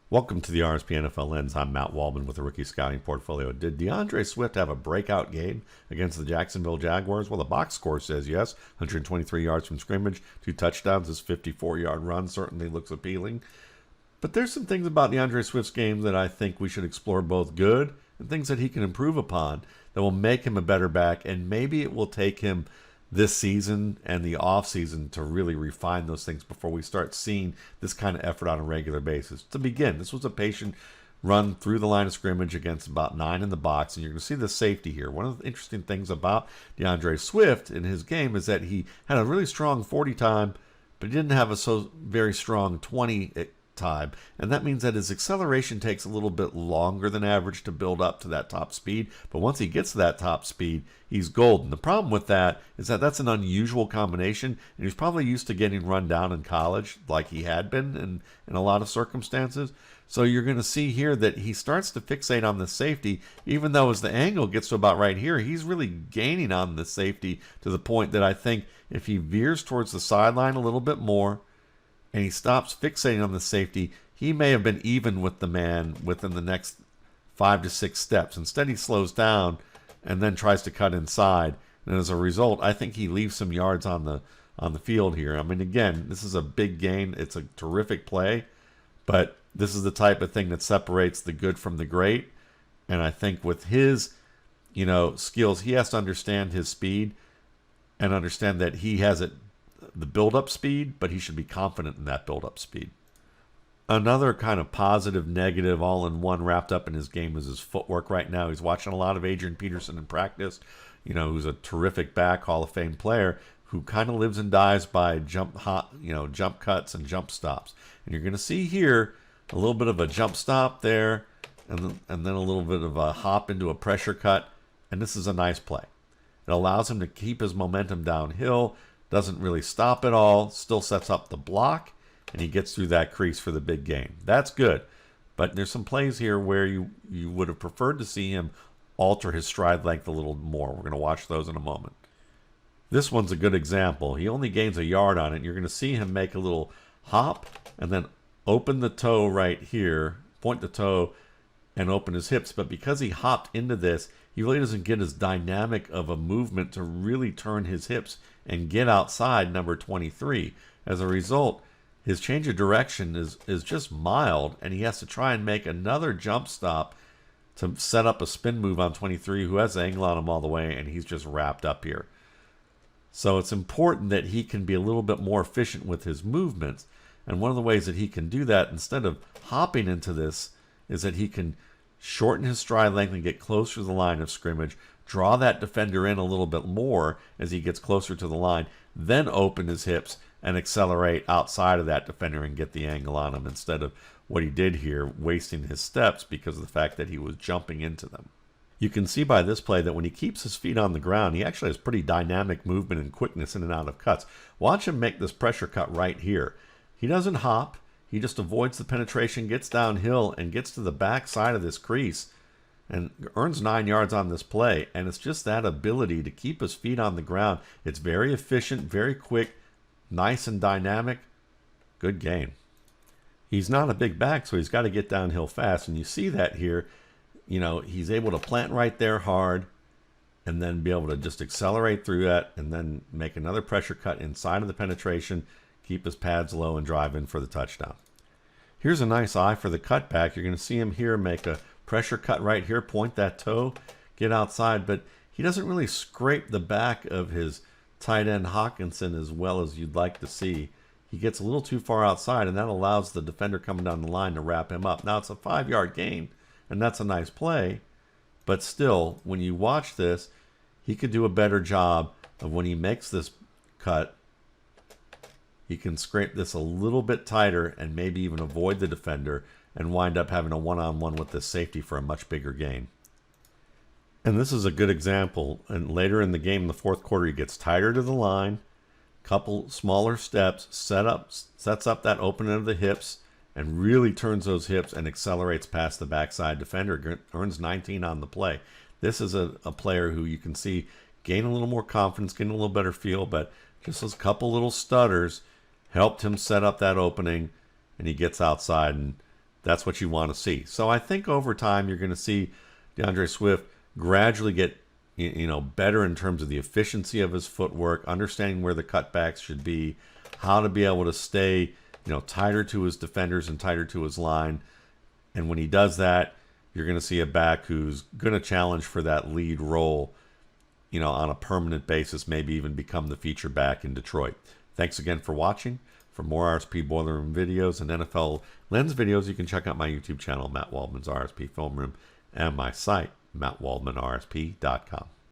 Welcome to the RSP NFL Lens. I'm Matt Waldman with the Rookie Scouting Portfolio. Did DeAndre Swift have a breakout game against the Jacksonville Jaguars? Well, the box score says yes. 123 yards from scrimmage, 2 touchdowns. His 54-yard run certainly looks appealing. But there's some things about DeAndre Swift's game that I think we should explore, both good and things that he can improve upon that will make him a better back, and maybe it will take him this season and the off season to really refine those things before we start seeing this kind of effort on a regular basis. To begin, this was a patient run through the line of scrimmage against about 9 in the box, and you're going to see the safety here. One of the interesting things about DeAndre Swift in his game is that he had a really strong 40 time, but he didn't have a so very strong 20 time, and that means that his acceleration takes a little bit longer than average to build up to that top speed. But once he gets to that top speed, he's golden. The problem with that is that that's an unusual combination, and he's probably used to getting run down in college like he had been in a lot of circumstances. So you're going to see here that he starts to fixate on the safety, even though as the angle gets to about right here, he's really gaining on the safety to the point that I think if he veers towards the sideline a little bit more and he stops fixating on the safety, he may have been even with the man within the next 5 to 6 steps. Instead, he slows down and then tries to cut inside. And as a result, I think he leaves some yards on the field here. I mean, again, this is a big gain. It's a terrific play, but this is the type of thing that separates the good from the great. And I think with his, skills, he has to understand his speed and understand that he has the build-up speed, but he should be confident in that build-up speed. Another kind of positive, negative, all-in-one wrapped up in his game is his footwork right now. He's watching a lot of Adrian Peterson in practice, who's a terrific back, Hall of Fame player, who kind of lives and dies by jump cuts and jump stops. And you're going to see here a little bit of a jump stop there, and then a little bit of a hop into a pressure cut, and this is a nice play. It allows him to keep his momentum downhill, doesn't really stop at all, still sets up the block, and he gets through that crease for the big gain. That's good. But there's some plays here where you would have preferred to see him alter his stride length a little more. We're going to watch those in a moment. This one's a good example. He only gains a yard on it. You're going to see him make a little hop and then open the toe right here, point the toe, and open his hips. But because he hopped into this, he really doesn't get as dynamic of a movement to really turn his hips and get outside number 23. As a result, his change of direction is just mild, and he has to try and make another jump stop to set up a spin move on 23, who has the angle on him all the way, and he's just wrapped up here. So it's important that he can be a little bit more efficient with his movements, and one of the ways that he can do that, instead of hopping into this, is that he can shorten his stride length and get closer to the line of scrimmage, draw that defender in a little bit more as he gets closer to the line, then open his hips and accelerate outside of that defender and get the angle on him, instead of what he did here, wasting his steps because of the fact that he was jumping into them. You can see by this play that when he keeps his feet on the ground, he actually has pretty dynamic movement and quickness in and out of cuts. Watch him make this pressure cut right here. He doesn't hop. He just avoids the penetration, gets downhill, and gets to the back side of this crease and earns 9 yards on this play. And it's just that ability to keep his feet on the ground. It's very efficient, very quick, nice and dynamic. Good game. He's not a big back, so he's got to get downhill fast. And you see that here. He's able to plant right there hard and then be able to just accelerate through that and then make another pressure cut inside of the penetration, keep his pads low, and drive in for the touchdown. Here's a nice eye for the cutback. You're going to see him here make a pressure cut right here, point that toe, get outside, but he doesn't really scrape the back of his tight end Hawkinson as well as you'd like to see. He gets a little too far outside, and that allows the defender coming down the line to wrap him up. Now, it's a 5-yard gain, and that's a nice play, but still, when you watch this, he could do a better job of when he makes this cut. He can scrape this a little bit tighter and maybe even avoid the defender and wind up having a one-on-one with this safety for a much bigger gain. And this is a good example. And later in the game, in the fourth quarter, he gets tighter to the line, couple smaller steps, sets up that opening of the hips, and really turns those hips and accelerates past the backside defender, earns 19 on the play. This is a player who you can see gain a little more confidence, getting a little better feel, but just those couple little stutters helped him set up that opening, and he gets outside and That's what you want to see. So I think over time you're going to see DeAndre Swift gradually get better in terms of the efficiency of his footwork, understanding where the cutbacks should be, how to be able to stay tighter to his defenders and tighter to his line. And when he does that, you're going to see a back who's going to challenge for that lead role, on a permanent basis, maybe even become the feature back in Detroit. Thanks again for watching. For more RSP Boiler Room videos and NFL Lens videos, you can check out my YouTube channel, Matt Waldman's RSP Film Room, and my site, mattwaldmanrsp.com.